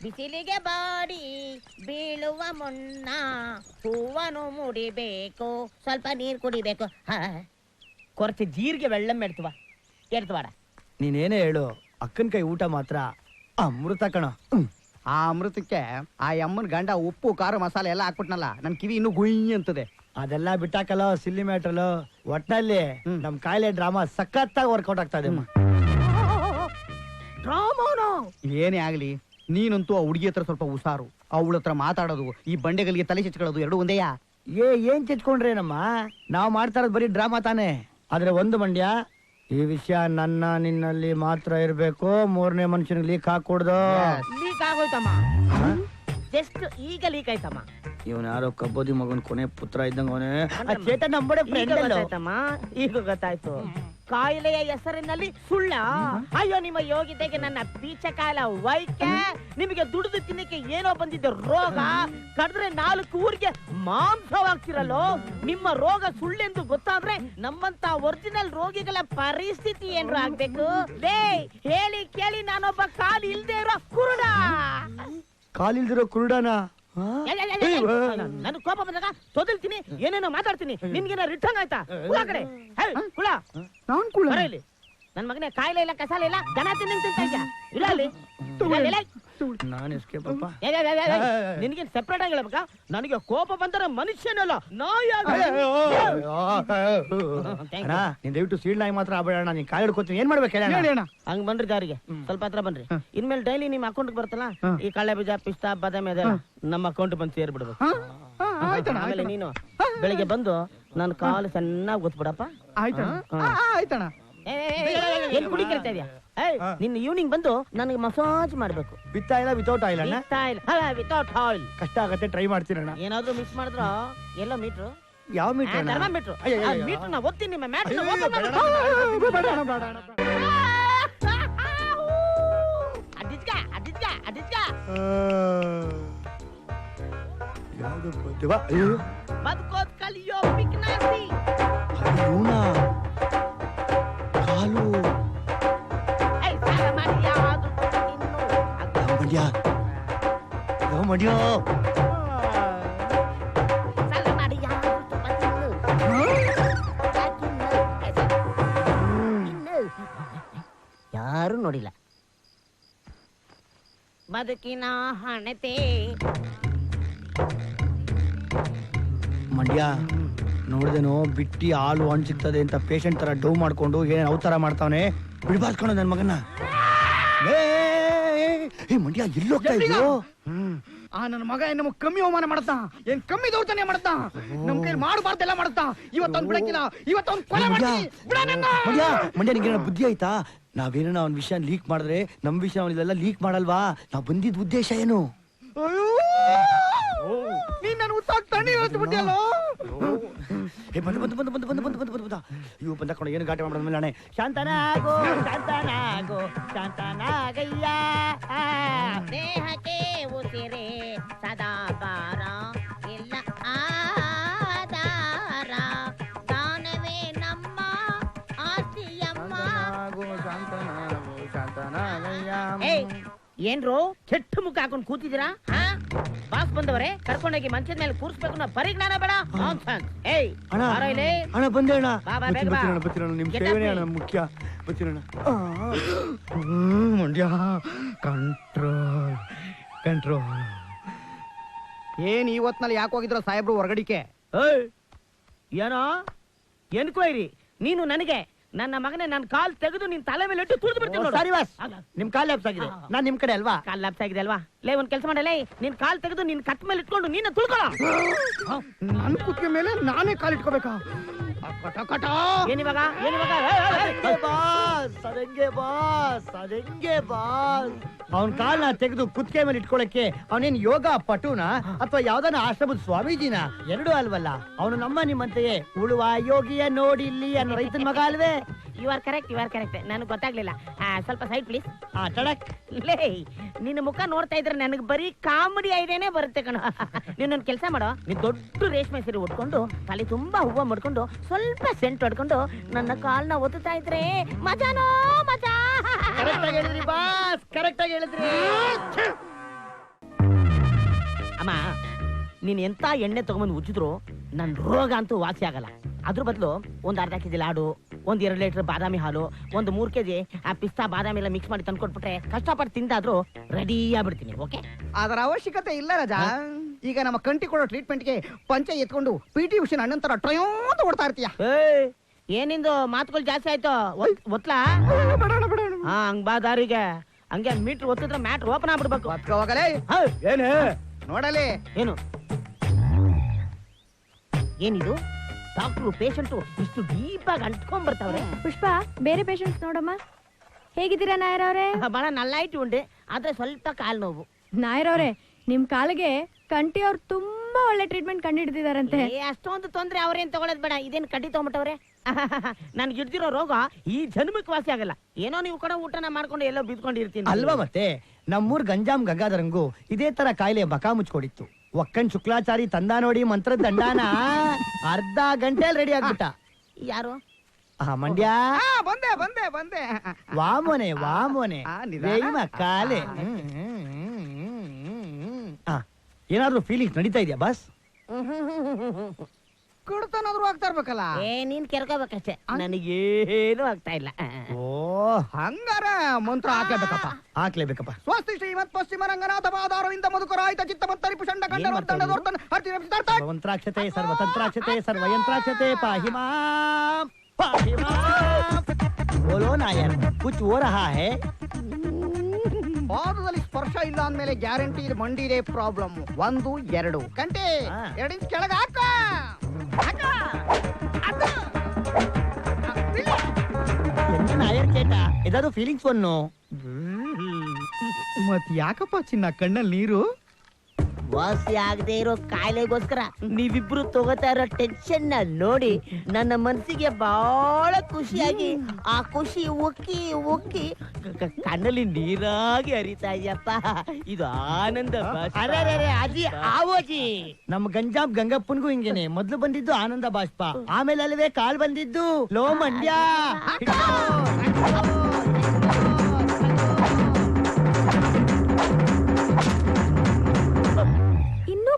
ಬಿಸಿಲಿಗೆ ಬಾಡಿ ಬೀಳುವ ಮುನ್ನ ಹೂವನು ಮುಡಿಬೇಕು, ಸ್ವಲ್ಪ ನೀರು ಕುಡಿಬೇಕು. ಕೊರಚೆ ಜೀರಿಗೆ ಬೆಳ್ಳಂ ಎಡ್ತವಾಡ. ನೀನೇನೇ ಹೇಳು, ಅಕ್ಕನ ಕೈ ಊಟ ಮಾತ್ರ ಅಮೃತ ಕಣ. ಆ ಅಮೃತಕ್ಕೆ ಆ ಅಮ್ಮನ ಗಂಡ ಉಪ್ಪು ಖಾರ ಮಸಾಲೆ ಎಲ್ಲ ಹಾಕ್ಬಿಟ್ನಲ್ಲ, ನನ್ ಕಿವಿ ಇನ್ನೂ ಗುಯ್ ಅಂತದೆ. ಅದೆಲ್ಲ ಬಿಟ್ಟಾಕಲ್ಲ ಸಿಲ್ಲಿ ಮ್ಯಾಟ್ರಲ್. ಒಟ್ನಲ್ಲಿ ನಮ್ ಕಾಯಿಲೆ ಡ್ರಾಮಾ ಸಖತ್ತಾಗಿ ವರ್ಕೌಟ್ ಆಗ್ತಾ ಇದೆ. ಏನೇ ಆಗ್ಲಿ, ನೀನಂತೂ ಆ ಹುಡುಗಿ ಹತ್ರ ಸ್ವಲ್ಪ ಹುಷಾರು. ಅವಳ ಹತ್ರ ಮಾತಾಡೋದು, ಈ ಬಂಡೆಗಳಿಗೆ ತಲೆ ಚೆಚ್ಕೊಳ್ಳೋದು ಎರಡು ಒಂದೇಯಾ? ಏನ್ ಚೆಚ್ಕೊಂಡ್ರೇನಮ್ಮ, ನಾವ್ ಮಾಡ್ತಾ ಇರೋದು ಬರೀ ಡ್ರಾಮಾ ತಾನೆ. ಆದ್ರೆ ಒಂದು ಮಂಡ್ಯ, ಈ ವಿಷಯ ನನ್ನ ನಿನ್ನಲ್ಲಿ ಮಾತ್ರ ಇರ್ಬೇಕು. ಮೂರನೇ ಮನುಷ್ಯನಿಗೆ ಲೀಕ್ ಹಾಕೊಡ್ದು. ಲೀಕ್ ಆಗೋಯ್ತಮ್ಮ, ಜಸ್ಟ್ ಈಗ ಲೀಕ್ ಆಯ್ತಮ್ಮ. ಇವನ್ ಯಾರೋ ಕಬ್ಬೋದಿ ಮಗನ್ ಕೊನೆ ಪುತ್ರ ಇದ್ದಂಗ ಅವನೇ. ಚೇತನ್ ನಂಬಡೆ ಫ್ರೆಂಡ್ ಗೊತ್ತಾಯ್ತಮ್ಮ, ಈಗ ಗೊತ್ತಾಯ್ತು. ಕಾಯಿಲೆಯ ಹೆಸರಿನಲ್ಲಿ ಸುಳ್ಳ. ಅಯ್ಯೋ ನಿಮ್ಮ ಯೋಗಿತೆಗೆ ನನ್ನ ಬೀಚ ಕಾಲ ವೈಕೆ. ನಿಮಗೆ ದುಡಿದು ತಿನ್ನಕ್ಕೆ ಏನೋ ಬಂದಿದ್ದ ರೋಗ, ಕಡಿದ್ರೆ 4 ಊರಿಗೆ ಮಾಂಸವಾಗ್ತಿರಲ್ಲೋ. ನಿಮ್ಮ ರೋಗ ಸುಳ್ಳೆಂದು ಗೊತ್ತಾದ್ರೆ ನಮ್ಮಂತ ಒರಿಜಿನಲ್ ರೋಗಿಗಳ ಪರಿಸ್ಥಿತಿ ಏನ್ರು ಆಗ್ಬೇಕು? ಲೇ ಹೇಳಿ ಕೇಳಿ ನಾನೊಬ್ಬ ಕಾಲು ಇಲ್ದೇ ಇರೋ ಕುರುಡ. ಕಾಲಿಲ್ದಿರೋ ಕುರುಡನ? ನನ್ ಕೋಪ ಬಂದಾಗ ತೊದಲ್ತೀನಿ, ಏನೇನೋ ಮಾತಾಡ್ತೀನಿ. ನಿನ್ಗೇನ ರಿಟರ್ನ್ ಆಯ್ತಾ? ಕುಳ ಕಡೆ ಕುಳ. ನಾನ್ ಕುಳ ಇಲ್ಲಿ ನನ್ ಮಗನೇ ಕಾಯಿಲೆ ಇಲ್ಲ ಕಸಾಲೆ ಇಲ್ಲ, ದನ ತಿಂತ ಇದ್ಯಾ? ಇಲ್ಲ ಅಲ್ಲಿ ನಾನು ಎಸ್ಕೇಪ್ ಅಪ್ಪ. ನಿನ್ಗೆ ಸೆಪರೇಟ್ ಆಗಿ ಹೇಳ್ಬೇಕಾ? ನನಗೆ ಕೋಪ ಬಂದರೆ ಮನುಷ್ಯನಲ್ಲ ನಾಯಿ. ನೀನ್ ದಯವಿಟ್ಟು ಸೀಳ್ ನಾಯಿ ಮಾತ್ರ ಆಗ್ಬೇಡ. ನೀನ್ ಕಾಯಿ ಹಿಡ್ಕೊತೀನಿ. ಏನ್ ಮಾಡ್ಬೇಕು ಹೇಳ? ಹಂಗ್ ಬನ್ರಿ ದಾರಿಗೆ, ಸ್ವಲ್ಪ ಹತ್ರ ಬನ್ರಿ. ಇನ್ಮೇಲೆ ಡೈಲಿ ನಿಮ್ ಅಕೌಂಟ್ ಬರ್ತಲ್ಲ, ಈ ಕಳ್ಳೆ ಬೀಜ ಪಿಸ್ತಾ ಬಾದಾಮಿ ಅದೆಲ್ಲ ನಮ್ಮ ಅಕೌಂಟ್ ಬಂದು ಸೇರ್ಬಿಡ್ಬೇಕು. ಆಮೇಲೆ ನೀನು ಬೆಳಿಗ್ಗೆ ಬಂದು ನನ್ನ ಕಾಲು ಚೆನ್ನಾಗಿ ಗೊತ್ಬಿಡಪ್ಪ. ಆಯ್ತಣ್ಣ. ಏನ್ ಕುಡಿ ಕೇಳ್ತಾ ಇದೀಯ? ನಿನ್ನ ಈವ್ನಿಂಗ್ ಬಂದು ನನಗೆ ಮಸಾಜ್ ಮಾಡ್ಬೇಕು. With oil without oil? Without oil. ಕಷ್ಟ ಆಗತ್ತೆ, ಟ್ರೈ ಮಾಡ್ತೀರಣ್ಣ. ಏನಾದ್ರೂ ಮಿಸ್ ಮಾಡಿದ್ರು ಎಲ್ಲೋ ಮೀಟ್ರು. ಯಾವ ಮೀಟರ್? ಥರ್ಮಾಮೀಟ್ರು. ಮೀಟ್ರು ನಾ ಓದ್ತೀನಿ. ನಿಮ್ಮ ಮ್ಯಾಟ್ ಬದುಕೋದ್ ಕಲಿಯೋ ಪಿಕ್ನಾಸಿ. ಕಾಲು ಮಂಡ್ಯ ಯಾರು ನೋಡಿಲ್ಲ. ಬದುಕಿನ ಹಣತೆ ಮಂಡ್ಯ ನೋಡ್ದೇನೋ ಬಿಟ್ಟಿ ಹಾಲು ಹಣ್ಣು ಸಿಗ್ತದೆ ಅಂತ ಪೇಷಂಟ್ ತರ ಡೌ ಮಾಡ್ಕೊಂಡು ಏನೇನು ಅವತಾರ ಮಾಡ್ತಾವನೆ. ಬಿಡ್ಬಾರ್ಕೊಂಡು ನನ್ ಮಗನ. ಮಂಡ್ಯ ಎಲ್ಲೋಗ್ತಾ ಇದ್ರು? ಆ ನನ್ನ ಮಗ ಏನ್ ನಮಗ್ ಕಮ್ಮಿ ಅವಮಾನ ಮಾಡತ್ತಾ? ಏನ್ ಕಮ್ಮಿ ದೌರ್ಜನ್ಯ ಮಾಡತ್ತಾ? ನಮ್ ಕೈ ಮಾಡಬಾರ್ದೆಲ್ಲ ಮಾಡತ್ತಾ? ಇವತ್ತೊಂದ್ ಬಿಡಕ್ಕಿಲ್ಲ, ಇವತ್ತೊಂದ್ ಕೊಲೆ ಮಾಡ್ತೀನಿ. ಮಂಡ್ಯ ನಿಂಗೆ ಬುದ್ಧಿ ಆಯ್ತಾ? ನಾವೇನ ಅವ್ನ ವಿಷಯ ಲೀಕ್ ಮಾಡಿದ್ರೆ ನಮ್ ವಿಷಯ ಅವನಿದೆಲ್ಲ ಲೀಕ್ ಮಾಡಲ್ವಾ? ನಾವ್ ಬಂದಿದ್ ಉದ್ದೇಶ ಏನು? ನೀನ್ ನನ್ನ ಉತ್ಸಾಹ ತಣ್ಣಿ ಹೇಳ್ತಿಬಿಟ್ಟಿಯಲ್ಲೋ. ಇವು ಬಂದ ಕಣ ಏನು ಗಾಟಿ ಮಾಡೋದ್ ಮೇಲೆ. ಶಾಂತನಾಗೋ ಶಾಂತನಾಗೋ ಶಾಂತನಾಗಯ್ಯ, ದೇಹಕ್ಕೆ ಉಸಿರೇ ಸದಾ ಬಾರ ಇಲ್ಲ ಆಧಾರ, ದಾನವೇ ನಮ್ಮ ಆಸ್ತಿಯಮ್ಮ. ಏನ್ರೋ ಕೆಟ್ಟ ಮುಖ ಹಾಕೊಂಡು ಕೂತಿದ್ದೀರಾ? ಬಾಸ್ ಬಂದವರೇ, ಕರ್ಕೊಂಡೋಗಿ ಮಂಚದ ಮೇಲೆ ಕೂರಿಸ್ಬೇಕು ಅನ್ನೋ ಪರಿಜ್ಞಾನ ಬೇಡ. ಅಣ್ಣ ಬಂದೆ ಅಣ್ಣ. ನಿಮ್ ಸೇವೆನೇ ಅಣ್ಣ ಮುಖ್ಯ. ಬರ್ತೀರಣ್ಣ. Mandya control control. ಏನ್ ಇವತ್ನಲ್ಲಿ ಯಾಕೆ ಹೋಗಿದ್ರು ಸಾಹೇಬ್ರು ಹೊರಗಡಿಕೆ? ಏನೋ ಎನ್ಕ್ವೈರಿ? ನೀನು ನನಗೆ ನನ್ನ ಮಗನೇ ನನ್ನ ಕಾಲ್ ತೆಗೆದು ನಿನ್ ತಲೆ ಮೇಲೆ ಇಟ್ಟು ತುಳಿದು ಬಿಡ್ತೀನಿ. ಸಾರಿ ಬಾಸ್, ನಿಮ್ ಕಾಲ್ ಲ್ಯಾಪ್ಸ್ ಆಗಿದೆ. ನಾನ್ ನಿಮ್ ಕಡೆ ಅಲ್ವಾ? ಕಾಲ್ ಲ್ಯಾಪ್ಸ್ ಆಗಿದೆ ಅಲ್ವಾ? ಲೇ ಒಂದ್ ಕೆಲಸ ಮಾಡಲೇ, ನಿನ್ ಕಾಲ್ ತೆಗೆದು ನಿನ್ ಕತ್ ಮೇಲೆ ಇಟ್ಕೊಂಡು ನೀನ ತುಳ್ಕೊಳ್ಳೋ. ನನ್ ಕುತ್ತಿಗೆ ಮೇಲೆ ನಾನೇ ಕಾಲ್ ಇಟ್ಕೋಬೇಕಾ? ಏನಿವಾಗ ಅವನ್ ಕಾಲ್ನ ತೆಗೆದು ಕುತ್ತಿಗೆ ಮೇಲೆ ಇಟ್ಕೊಳಕ್ಕೆ ಅವನೇನ್ ಯೋಗ ಪಟುನಾ ಅಥವಾ ಯಾವ್ದಾನ ಆಶ್ರಮದ ಸ್ವಾಮೀಜಿನ? ಎರಡೂ ಅಲ್ವಲ್ಲ. ಅವನು ನಮ್ಮ ನಿಮ್ಮಂತೆಯೇ ಉಳುವ ಯೋಗಿಯ ನೋಡಿಲ್ಲಿ ಅನ್ನೋ ರೈತನ ಮಗ ಅಲ್ವೇ? You are correct. ನನಗೆ ಗೊತ್ತಾಗ್ಲಿಲ್ಲ. ಸ್ವಲ್ಪ ಸೈಡ್ ಪ್ಲೀಸ್. ಲೇ ನಿನ್ನ ಮುಖ ನೋಡ್ತಾ ಇದ್ರೆ ನನಗೆ ಬರೀ ಕಾಮಿಡಿ ಐಡಿಯಾನೇ ಬರುತ್ತೆ ಕಣ. ನೀನೊಂದು ಕೆಲಸ ಮಾಡೋ, ನೀನ್ ದೊಡ್ಡ ರೇಷ್ಮೆ ಸೀರೆ ಉಟ್ಕೊಂಡು ತಲೆ ತುಂಬಾ ಹೂವ ಮಾಡ್ಕೊಂಡು ಸ್ವಲ್ಪ ಸೆಂಟ್ ಹೊಡ್ಕೊಂಡು ನನ್ನ ಕಾಲ್ನ ಒತ್ತುತ್ತಾ ಇದ್ರೆ ಮಜಾನೋ ಮಜಾ. ಕರೆಕ್ಟ್ ಆಗಿ ಹೇಳಿದ್ರಿ ಬಾಸ್, ಕರೆಕ್ಟ್ ಆಗಿ ಹೇಳಿದ್ರಿ. ನೀನ್ ಎಂತ ಎಣ್ಣೆ ತಗೊಂಬಂದು ಉಜ್ಜಿದ್ರು ನನ್ ರೋಗ ಅಂತೂ ವಾಸಿ ಆಗಲ್ಲ. ಅದ್ರ ಬದಲು ಒಂದ್ ಅರ್ಧ ಕೆಜಿ ಲಾಡು, ಒಂದ್ 2 ಲೀಟರ್ ಬಾದಾಮಿ ಹಾಲು, ಒಂದು 3 ಕೆಜಿ ಆ ಪಿಸ್ತಾ ಬಾದಾಮಿ ಎಲ್ಲ ಮಿಕ್ಸ್ ಮಾಡಿ ತಂದ್ಕೊಟ್ಬಿಟ್ರೆ ಕಷ್ಟಪಟ್ಟು ತಿಂದಾದ್ರೂ ರೆಡಿ ಆಗ್ಬಿಡ್ತೀನಿ. ಓಕೆ, ಅದರ ಅವಶ್ಯಕತೆ ಇಲ್ಲ ರಾಜ. ಈಗ ನಮ್ಮ ಕಂಟಿ ಕೊಡೋ ಟ್ರೀಟ್ಮೆಂಟ್ಗೆ ಪಂಚ ಎತ್ಕೊಂಡು PT ಉಷನ್ ಅಣ್ಣನ್ ತರ ಟ್ರಯೋ ಅಂತ ಓಡ್ತಾ ಇರ್ತೀಯ. ಏನಿಂದು ಮಾತುಗಳು ಜಾಸ್ತಿ ಆಯ್ತು, ಒತ್ಲಾ? ಹಾ, ಹಂಗ್ ಬಾ ದಾರಿಗೆ. ಹಂಗೆ ಮೀಟರ್ ಒತ್ತಿದ್ರೆ ಮ್ಯಾಟ್ರ್ ಓಪನ್ ಆಗ್ಬಿಡ್ಬೇಕು. ಹೋಗಲೇ ಏನು ನೋಡಲೇ. ಏನು ಏನಿದು? ಡಾಕ್ಟ್ರು ಪೇಷಂಟು ಇಷ್ಟು ಡೀಪ್ ಆಗಿ ಅಂಟ್ಕೊಂಡ್ ಬರ್ತಾವ್ರೆ. ಪುಷ್ಪ, ಬೇರೆ ಪೇಷಂಟ್ಸ್ ನೋಡಮ್ಮ. ಹೇಗಿದ್ದೀರಾ ನಾಯರ್ ಅವ್ರೆ? ಬಹಳ ನಲ್ಲಾಯ್ತು ಉಂಡೆ, ಆದ್ರೆ ಸ್ವಲ್ಪ ಕಾಲ್ ನೋವು. ನಾಯರ್ ಅವ್ರೆ, ನಿಮ್ ಕಾಲಿಗೆ ಕಂಟಿ ಅವ್ರು ತುಂಬಾ ಒಳ್ಳೆ ಟ್ರೀಟ್ಮೆಂಟ್ ಕಂಡಿಡ್ದಿದಾರಂತೆ. ಅಷ್ಟೊಂದು ತೊಂದ್ರೆ ಅವ್ರೇನ್ ತಗೊಳ್ಳೋದ್ ಬೇಡ. ಇದೇನ್ ಕಡ್ಡಿ ತಗೊಂಬಿಟ್ಟವ್ರೆ? ನನ್ಗೆ ಹಿಡ್ದಿರೋ ರೋಗ ಈ ಜನ್ಮಕ್ಕೆ ವಾಸಿ ಆಗಲ್ಲ. ಏನೋ ನೀವು ಕೂಡ ಊಟನ ಮಾಡ್ಕೊಂಡು ಎಲ್ಲೋ ಬಿದ್ಕೊಂಡಿರ್ತೀನಿ ಅಲ್ವಾ? ಮತ್ತೆ ನಮ್ಮೂರ್ ಗಂಜಾಮ್ ಗಂಗಾಧರಂಗು ಇದೇ ತರ ಕಾಯಿಲೆ ಬಕಾ ಮುಚ್ಕೊಡಿತ್ತು. ಒಕ್ಕನ್ ಶುಕ್ಲಾಚಾರಿ ತಂದ ನೋಡಿ ಮಂತ್ರ ದಂಡಾನ ಅರ್ಧ ಗಂಟೆಯಲ್ಲಿ ರೆಡಿ ಆಗ್ಬಿಟ್ಟ. ಯಾರು? ಮಂಡ್ಯ ಬಂದೆ ಬಂದೆ ಬಂದೆ. ವಾಮನೆ ವಾಮನೆ ರೇಮ ಕಾಲೆ. ಏನಾದ್ರೂ ಫೀಲಿಂಗ್ಸ್ ನಡೀತಾ ಇದೆಯಾ ಬಾಸ್? ಕುಡ್ತಾನಾದ್ರೂ ಆಗ್ತಾ ಇರ್ಬೇಕಲ್ಲ. ನೀನ್ ಕೆರ್ಕೋಬೇಕಷ್ಟೇ, ನನಗೇನು ಆಗ್ತಾ ಇಲ್ಲ. ಓ, ಹಂಗಾರ ಮಂತ್ರ ಹಾಕ್ಲೇಬೇಕಪ್ಪ. ಹಾಕ್ಲೇಬೇಕಪ್ಪ. ಸ್ವಸ್ತಿ ಶ್ರೀಮತ್ ಪಶ್ಚಿಮ ರಂಗನಾಥ ಪಾದಾರವಿಂದ ಮಧುಕರಾಯಿತ ಚಿತ್ತಮತ್ತರಿ ಪುಷಂಡ ಕಂಡರೋತ್ತಂಡ ಸರ್ವಂತ್ರಾಕ್ಷತೆ ಸರ್ವತಂತ್ರಾಕ್ಷತೆ ಸರ್ವಯಂತ್ರಾಕ್ಷತೆ ಪಾಹಿ ಮಾಂ ಪಾಹಿ ಮಾಂ. ಬೋಲೋ ನಾಯರ್, ಕುಚ್ ಹೋ ರಹಾ ಹೈ? ಪಾದದಲ್ಲಿ ಸ್ಪರ್ಶ ಇಲ್ಲ ಅಂದ್ಮೇಲೆ ಗ್ಯಾರಂಟಿ ಇದು ಮಂಡಿದೆ ಪ್ರಾಬ್ಲಮ್. 1 2 ಗಂಟೆ 2 ಇಂಚ್ ಕೆಳಗೆ ಹಾಕ. ನಾಯರ್ ಕೇಟ ಏದಾದ್ರು ಫೀಲಿಂಗ್ಸ್ ಒನ್ನು? ಮತ್ ಯಾಕಪ್ಪ ಚಿನ್ನ ಕಣ್ಣಲ್ಲಿ ನೀರು? ವಾಸಿ ಆಗದೆ ಇರೋ ಕಾಯಿಲೆಗೋಸ್ಕರ ನೀವಿಬ್ರು ತಗೋತಾ ಇರೋ ಟೆನ್ಷನ್ ನೋಡಿ ನನ್ನ ಮನಸ್ಸಿಗೆ ಬಹಳ ಖುಷಿಯಾಗಿ ಆ ಖುಷಿ ಉಕ್ಕಿ ಉಕ್ಕಿ ಕಣ್ಣಲ್ಲಿ ನೀರಾಗಿ ಹರಿತಾ ಇದೆಯಪ್ಪ. ಇದು ಆನಂದ. ಅಜ್ಜಿ ಆವೋಜಿ. ನಮ್ ಗಂಜಾಮ್ ಗಂಗಪ್ಪನ್ಗೂ ಹಿಂಗೇನೆ. ಮೊದ್ಲು ಬಂದಿದ್ದು ಆನಂದ ಬಾಷ್ಪ, ಆಮೇಲೆ ಅಲ್ವೇ ಕಾಲ್ ಬಂದಿದ್ದು ಲೋ ಮಂಡ್ಯ.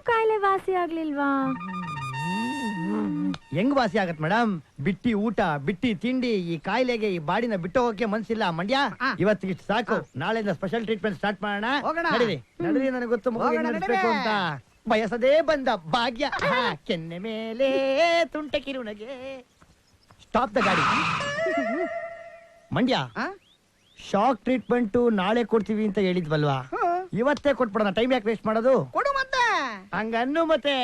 ಕಾಯಿಲೆ ವಾಸಿ ಆಗ್ಲಿಲ್ವಾ? ಹೆಂಗ್ ವಾಸಿ ಆಗತ್ ಮೇಡಮ್? ಬಿಟ್ಟಿ ಊಟ, ಬಿಟ್ಟಿ ತಿಂಡಿ, ಈ ಕಾಯಿಲೆಗೆ ಈ ಬಾಡಿನ ಬಿಟ್ಟು ಹೋಗಕ್ಕೆ ಮನ್ಸಿಲ್ಲ ಮಂಡ್ಯ. ಇವತ್ತಿಗೆ ಇಷ್ಟು ಸಾಕು, ನಾಳೆಯಿಂದ ಸ್ಪೆಷಲ್ ಟ್ರೀಟ್ಮೆಂಟ್ ಸ್ಟಾರ್ಟ್ ಮಾಡೋಣ. ನಡೀರಿ ನಡೀರಿ, ನನಗೆ ಗೊತ್ತು ಮಗು ನಡೆಸಬೇಕು ಅಂತ. ಬಯಸದೇ ಬಂದ ಭಾಗ್ಯ ಕೆನ್ನೆ ಮೇಲೆ ತುಂಟೆ ಕಿರುನಗೆ. ಸ್ಟಾಪ್ ದ ಗಾಡಿ. ಮಂಡ್ಯ, ಶಾಕ್ ಟ್ರೀಟ್ಮೆಂಟ್ ನಾಳೆ ಕೊಡ್ತೀವಿ ಅಂತ ಹೇಳಿದ್ವಲ್ವಾ? ಇವತ್ತೇ ಕೊಟ್ಬಿಡೋಣ, ಟೈಮ್ ಯಾಕೆ ವೇಸ್ಟ್ ಮಾಡೋದು? ಕೊಡು ಮತ್ತೆ. ಹಂಗನ್ನು ಮತ್ತೆ